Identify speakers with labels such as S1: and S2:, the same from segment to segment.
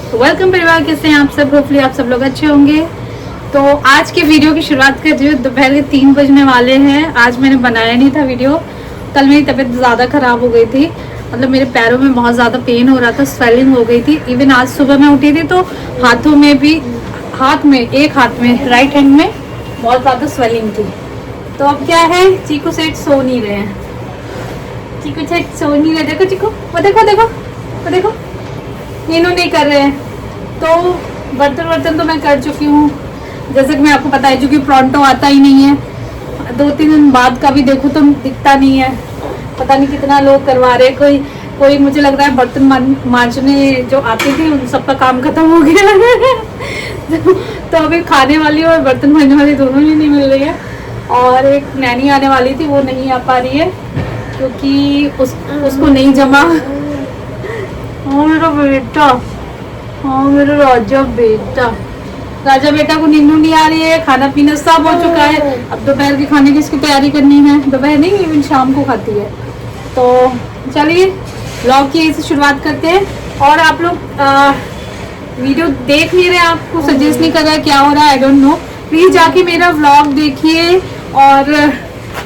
S1: Welcome परिवार, कैसे हैं आप सब। होपफुली आप सब लोग अच्छे होंगे। तो आज के वीडियो की शुरुआत कर रही हूँ। दोपहर के 3 बजने वाले हैं। आज मैंने बनाया नहीं था वीडियो। कल मेरी तबीयत ज़्यादा ख़राब हो गई थी, मतलब मेरे पैरों में बहुत ज़्यादा पेन हो रहा था, स्वेलिंग हो गई थी। इवन आज सुबह मैं उठी थी तो हाथों में भी, एक हाथ में राइट हैंड में बहुत ज़्यादा स्वेलिंग थी। तो अब क्या है, चीकू सेठ सो नहीं रहे हैं। चीकू सेठ सो नहीं रहे। देखो चीकू, वो देखो देखो वो देखो, नीनू नहीं कर रहे हैं। तो बर्तन तो मैं कर चुकी हूँ, जैसे कि मैं आपको बता चुकी। प्रॉन्टो आता ही नहीं है, 2-3 दिन बाद का भी देखो तो दिखता नहीं है। पता नहीं कितना लोग करवा रहे। कोई मुझे लग रहा है बर्तन मांजने जो आती थी उन सबका काम खत्म हो गया। तो अभी खाने वाली और बर्तन मांजने वाली दोनों ही नहीं मिल रही है। और एक नैनी आने वाली थी, वो नहीं आ पा रही है क्योंकि उसको नहीं जमा। हाँ मेरा बेटा, हाँ मेरा राजा बेटा को नींद नहीं आ रही है। खाना पीना सब हो चुका है। अब दोपहर के खाने की इसकी तैयारी करनी है। दोपहर नहीं, इवन शाम को खाती है। तो चलिए व्लॉग की ऐसे शुरुआत करते हैं। और आप लोग वीडियो देख नहीं रहे, आपको सजेस्ट नहीं कर रहा है, क्या हो रहा है आई डोंट नो। प्लीज़ जाके मेरा व्लॉग देखिए और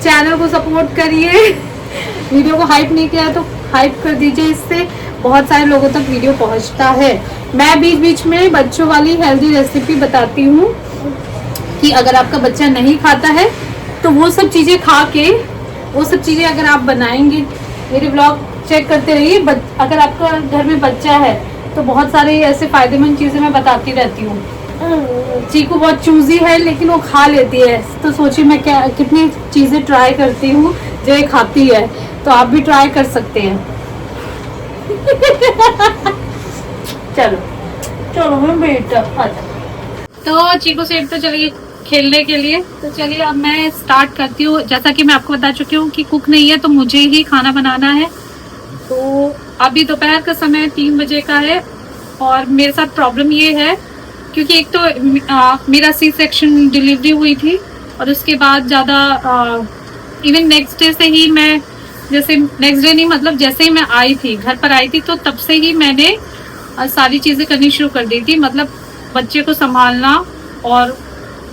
S1: चैनल को सपोर्ट करिए। वीडियो को हाइप नहीं किया तो हाइप कर दीजिए, इससे बहुत सारे लोगों तक वीडियो पहुंचता है। मैं बीच बीच में बच्चों वाली हेल्दी रेसिपी बताती हूँ कि अगर आपका बच्चा नहीं खाता है तो वो सब चीज़ें खा के, वो सब चीज़ें अगर आप बनाएंगे, मेरे ब्लॉग चेक करते रहिए। अगर आपका घर में बच्चा है तो बहुत सारे ऐसे फ़ायदेमंद चीज़ें मैं बताती रहती हूँ। चीकू बहुत चूज़ी है लेकिन वो खा लेती है, तो सोचिए मैं कितनी चीज़ें ट्राई करती हूँ जो ये खाती है। तो आप भी ट्राई कर सकते हैं। चलो मैं बेटा अच्छा। तो चीकू सेठ तो चलिए खेलने के लिए। तो चलिए अब मैं स्टार्ट करती हूँ। जैसा कि मैं आपको बता चुकी हूँ कि कुक नहीं है तो मुझे ही खाना बनाना है। तो अभी दोपहर का समय 3 बजे का है और मेरे साथ प्रॉब्लम ये है क्योंकि एक तो मेरा सी सेक्शन डिलीवरी हुई थी और उसके बाद ज़्यादा इवन नेक्स्ट डे से ही मैं, जैसे नेक्स्ट डे नहीं मतलब जैसे ही मैं आई थी, घर पर आई थी, तो तब से ही मैंने सारी चीज़ें करनी शुरू कर दी थी। मतलब बच्चे को संभालना और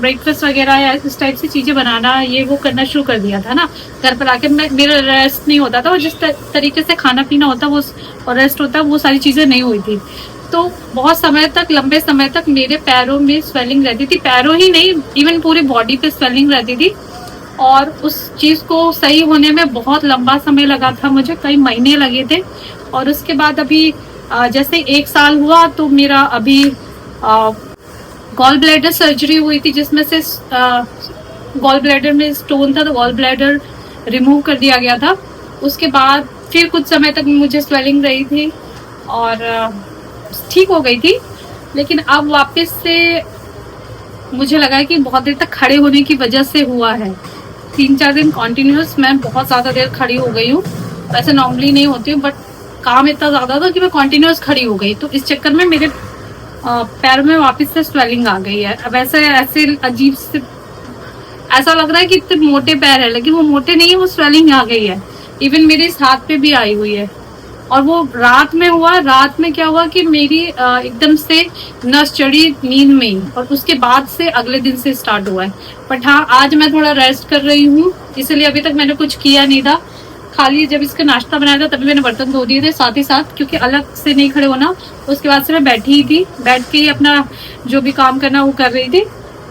S1: ब्रेकफास्ट वगैरह या इस टाइप से चीज़ें बनाना, ये वो करना शुरू कर दिया था ना। घर पर आके मेरा रेस्ट नहीं होता था और जिस तरीके से खाना पीना होता वो और रेस्ट होता वो सारी चीज़ें नहीं हुई थी। तो बहुत समय तक, लंबे समय तक मेरे पैरों में स्वेलिंग रहती थी। पैरों ही नहीं, इवन पूरी बॉडी पे स्वेलिंग रहती थी। और उस चीज़ को सही होने में बहुत लंबा समय लगा था, मुझे कई महीने लगे थे। और उसके बाद अभी जैसे 1 साल हुआ तो मेरा अभी गॉल ब्लैडर सर्जरी हुई थी, जिसमें से गॉल ब्लैडर में स्टोन था तो गॉल ब्लैडर रिमूव कर दिया गया था। उसके बाद फिर कुछ समय तक मुझे स्वेलिंग रही थी और ठीक हो गई थी। लेकिन अब वापस से मुझे लगा कि बहुत देर तक खड़े होने की वजह से हुआ है। 3-4 दिन कॉन्टिन्यूस मैं बहुत ज़्यादा देर खड़ी हो गई हूँ। वैसे नॉर्मली नहीं होती हूँ, बट काम इतना ज़्यादा था कि मैं कॉन्टिन्यूस खड़ी हो गई। तो इस चक्कर में मेरे पैर में वापस से स्वेलिंग आ गई है। अब ऐसे अजीब से ऐसा लग रहा है कि इतने मोटे पैर है, लेकिन वो मोटे नहीं है, वो स्वेलिंग आ गई है। इवन मेरे इस हाथ पे भी आई हुई है। और वो रात में हुआ। रात में क्या हुआ कि मेरी एकदम से नस चढ़ी नींद में ही, और उसके बाद से अगले दिन से स्टार्ट हुआ है। बट हाँ, आज मैं थोड़ा रेस्ट कर रही हूँ, इसलिए अभी तक मैंने कुछ किया नहीं था। खाली जब इसका नाश्ता बनाया था तभी मैंने बर्तन धो दिए थे साथ ही साथ, क्योंकि अलग से नहीं खड़े होना। उसके बाद से मैं बैठी ही थी, बैठ के ही अपना जो भी काम करना वो कर रही थी।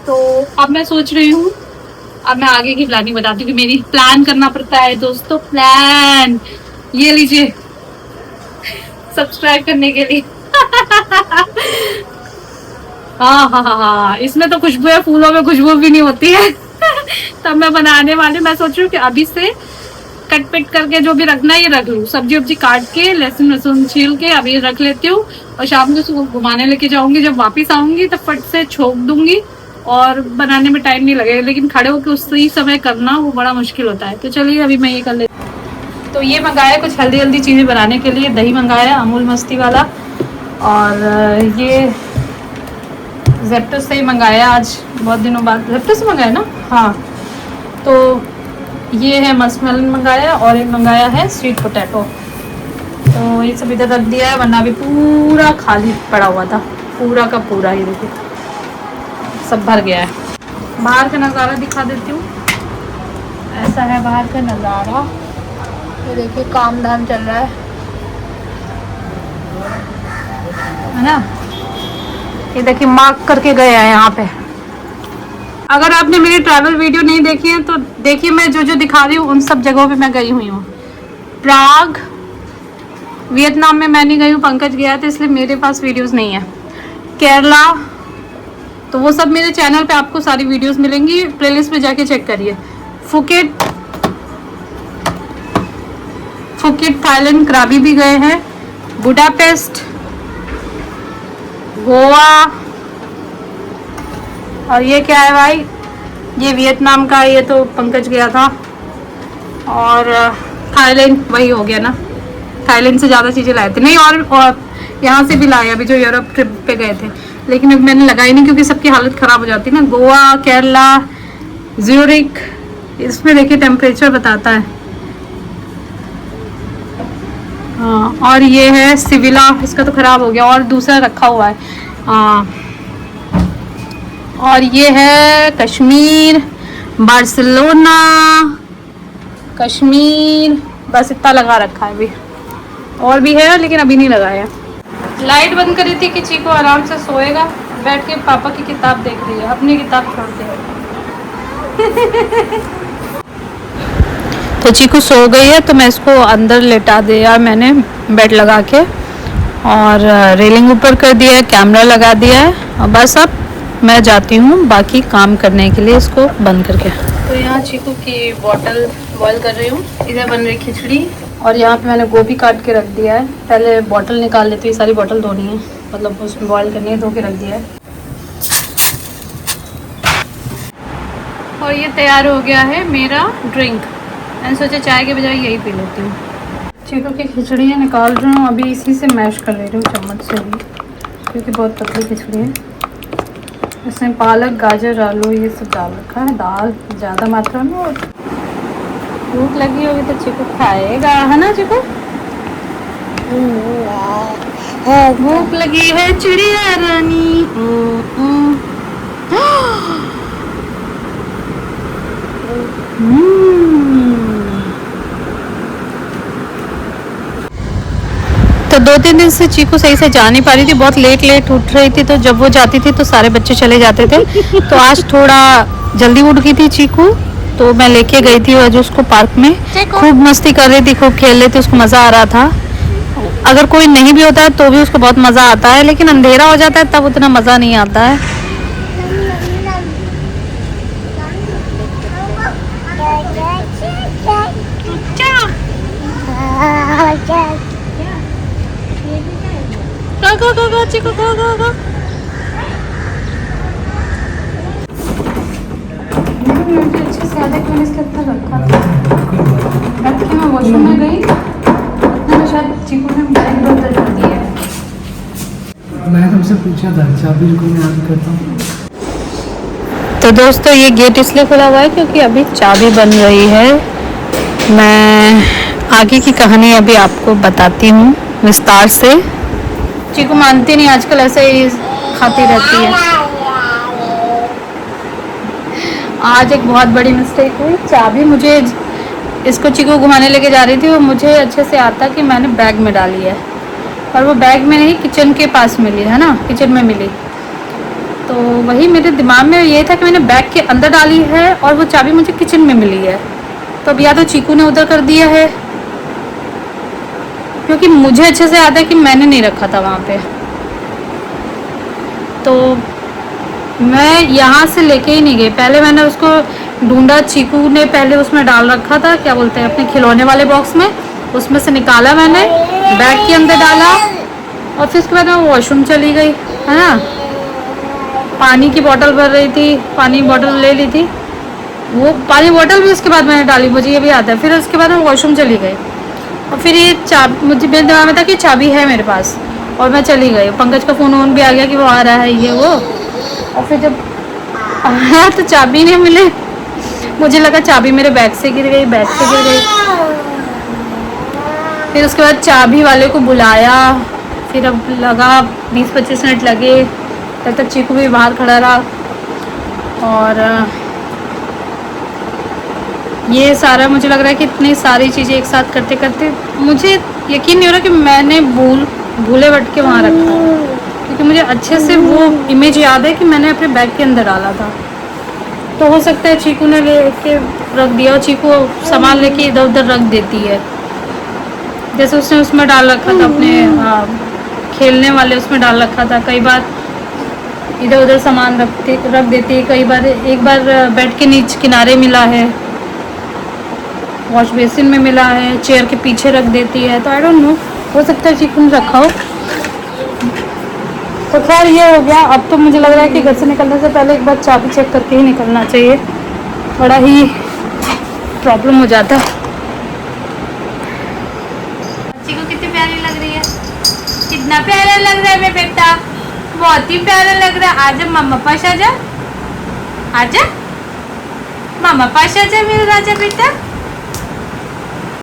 S1: तो अब मैं सोच रही हूँ, अब मैं आगे की प्लानिंग बताती हूँ कि मेरी प्लान करना पड़ता है दोस्तों। प्लान ये लीजिए सब्सक्राइब करने के लिए। हाँ, इसमें तो खुशबू है, फूलों में खुशबू भी नहीं होती है। तब मैं बनाने वाली, मैं सोच रही हूँ कि अभी से कट पिट करके जो भी रखना है ये रख लूँ। सब्जी वब्जी काट के, लहसुन छील के अभी रख लेती हूँ और शाम को उसको घुमाने लेके जाऊंगी। जब वापस आऊंगी तब फट से छोक दूंगी और बनाने में टाइम नहीं लगेगा। लेकिन खड़े होकर उसी समय करना वो बड़ा मुश्किल होता है। तो चलिए अभी मैं ये कर लेती हूँ। तो ये मंगाया कुछ हेल्दी चीज़ें बनाने के लिए। दही मंगाया अमूल मस्ती वाला, और ये जेप्टो से ही मंगाया आज, बहुत दिनों बाद जेप्टो से मंगाया ना। हाँ, तो ये है मस्कमेलन मंगाया और एक मंगाया है स्वीट पोटैटो। तो ये सब इधर रख दिया है, वरना अभी पूरा खाली पड़ा हुआ था, पूरा का पूरा। ये देखिए सब भर गया है। बाहर का नज़ारा दिखा देती हूँ, ऐसा है बाहर का नज़ारा। ये देखिए काम धाम चल रहा है ना। ये देखिए मार्क करके गए हैं यहाँ पे। अगर आपने मेरी ट्रैवल वीडियो नहीं देखी है तो देखिए, मैं जो जो दिखा रही हूँ उन सब जगहों पे मैं गई हुई हूँ। प्राग, वियतनाम में मैं नहीं गई हूँ, पंकज गया था इसलिए मेरे पास वीडियोस नहीं है। केरला, तो वो सब मेरे चैनल पे आपको सारी वीडियोस मिलेंगी, प्लेलिस्ट में जाके चेक करिए। फुकेट थाईलैंड, कराबी भी गए हैं। बुडापेस्ट, गोवा, और ये क्या है भाई, ये वियतनाम का, ये तो पंकज गया था। और थाईलैंड वही हो गया ना, थाईलैंड से ज़्यादा चीज़ें लाए थे नहीं, और यहाँ से भी लाए अभी जो यूरोप ट्रिप पे गए थे, लेकिन अब मैंने लगाई नहीं क्योंकि सबकी हालत ख़राब हो जाती है ना। गोवा, केरला, ज्यूरिक, इसमें देखिए टेम्परेचर बताता है। हाँ, और ये है सिविला, इसका तो ख़राब हो गया और दूसरा रखा हुआ है। और ये है कश्मीर, बार्सिलोना, कश्मीर, बस इतना लगा रखा है अभी, और भी है लेकिन अभी नहीं लगाया। लाइट बंद करी थी कि चीकू आराम से सोएगा, बैठ के पापा की किताब देख रही है, अपनी किताब छोड़ते हैं। तो चीकू सो गई है तो मैं इसको अंदर लेटा दिया मैंने बेड लगा के, और रेलिंग ऊपर कर दिया है, कैमरा लगा दिया है, और बस अब मैं जाती हूँ बाकी काम करने के लिए इसको बंद करके। तो यहाँ चीकू की बॉटल बॉईल कर रही हूँ, इधर बन रही खिचड़ी, और यहाँ पे मैंने गोभी काट के रख दिया है। पहले बॉटल निकाल लेती हूँ, सारी बॉटल धोनी है, मतलब उसमें बॉईल करनी है, धो के रख दिया है। और ये तैयार हो गया है मेरा ड्रिंक, मैंने सोचा चाय के बजाय यही पी लेती हूँ। चीकू की खिचड़ी निकाल रही हूँ, अभी इसी से मैश कर ले रही हूँ चम्मच से भी, क्योंकि बहुत पतली खिचड़ी है। इसमें पालक, गाजर, आलू ये सब डाल रखा है, दाल ज़्यादा मात्रा में। और भूख लगी होगी तो चीकू खाएगा, है ना चीकू? भूख लगी है चिड़िया रानी। तो 2-3 दिन से चीकू सही से जा नहीं पा रही थी, बहुत लेट उठ रही थी, तो जब वो जाती थी तो सारे बच्चे चले जाते थे। तो आज थोड़ा जल्दी उठ गई थी चीकू, तो मैं लेके गई थी आज उसको पार्क में। खूब मस्ती कर रही थी, खूब खेल रही थी, उसको मज़ा आ रहा था। अगर कोई नहीं भी होता है तो भी उसको बहुत मज़ा आता है, लेकिन अंधेरा हो जाता है तब उतना मज़ा नहीं आता है। go, Chico, go. मुझे अच्छे से याद है कि मैंने इसके अंदर रखा था। रात की मैं वॉशरूम में गई, तो शायद चिकू ने बैग बदल कर दिया है।
S2: मैं तुमसे पूछा था, चाबी को मैं याद करता हूँ।
S1: तो दोस्तों ये गेट इसलिए खुला हुआ है क्योंकि अभी चाबी बन रही है। मैं आगे की कहानी अभी आपको बताती हूँ विस्तार से। चीकू मानती नहीं, आजकल ऐसे ही खाती रहती है। आज एक बहुत बड़ी मिस्टेक हुई, चाबी मुझे इसको चीकू घुमाने लेके जा रही थी, वो मुझे अच्छे से आता कि मैंने बैग में डाली है, और वो बैग में नहीं किचन के पास मिली है ना, किचन में मिली। तो वही मेरे दिमाग में ये था कि मैंने बैग के अंदर डाली है और वो चाबी मुझे किचन में मिली है। तो अब या तो चीकू ने उधर कर दिया है, क्योंकि मुझे अच्छे से याद है कि मैंने नहीं रखा था वहाँ पे। तो मैं यहाँ से लेके ही नहीं गई, पहले मैंने उसको ढूंढा। चीकू ने पहले उसमें डाल रखा था, क्या बोलते हैं, अपने खिलौने वाले बॉक्स में, उसमें से निकाला मैंने, बैग के अंदर डाला, और फिर उसके बाद मैं वॉशरूम चली गई, है ना। पानी की बोतल भर रही थी, पानी की बोतल ले ली थी, वो पानी बोतल भी उसके बाद मैंने डाली, मुझे ये भी आता है। फिर उसके बाद मैं वॉशरूम चली गई, और फिर ये चाबी मुझे मेरे दिमाग में था कि चाबी है मेरे पास, और मैं चली गई। पंकज का फ़ोन वोन भी आ गया कि वो आ रहा है ये वो, और फिर जब आया तो चाबी नहीं मिली। मुझे लगा चाबी मेरे बैग से गिर गई, बैग से गिर गई। फिर उसके बाद चाबी वाले को बुलाया, फिर अब लगा 20-25 मिनट लगे, तब तक चीकू भी बाहर खड़ा रहा। और ये सारा मुझे लग रहा है कि इतनी सारी चीज़ें एक साथ करते करते मुझे यकीन नहीं हो रहा कि मैंने भूले भटके वहाँ रखा, क्योंकि मुझे अच्छे से वो इमेज याद है कि मैंने अपने बैग के अंदर डाला था। तो हो सकता है चीकू ने लेके रख दिया, और चीकू सामान लेके इधर उधर रख देती है, जैसे उसने उसमें डाल रखा था अपने खेलने वाले उसमें डाल रखा था। कई बार इधर उधर सामान रख देती है, कई बार एक बार बेड के नीचे किनारे मिला है, वॉश बेसिन में मिला है, चेयर के पीछे रख देती है। तो आई डोंट नो, हो सकता है चीकू ने रखा हो। तो खैर ये हो गया। अब तो मुझे लग रहा है कि घर से निकलने से पहले एक बार चाबी चेक करके ही निकलना चाहिए, बड़ा ही प्रॉब्लम हो जाता है। बच्ची को कितनी प्यारी लग रही है, कितना प्यारा लग रहा है मेरा बेटा, बहुत ही प्यारा लग रहा है। आजा मामा पास आजा, आजा मामा पास आजा मेरा राजा बेटा।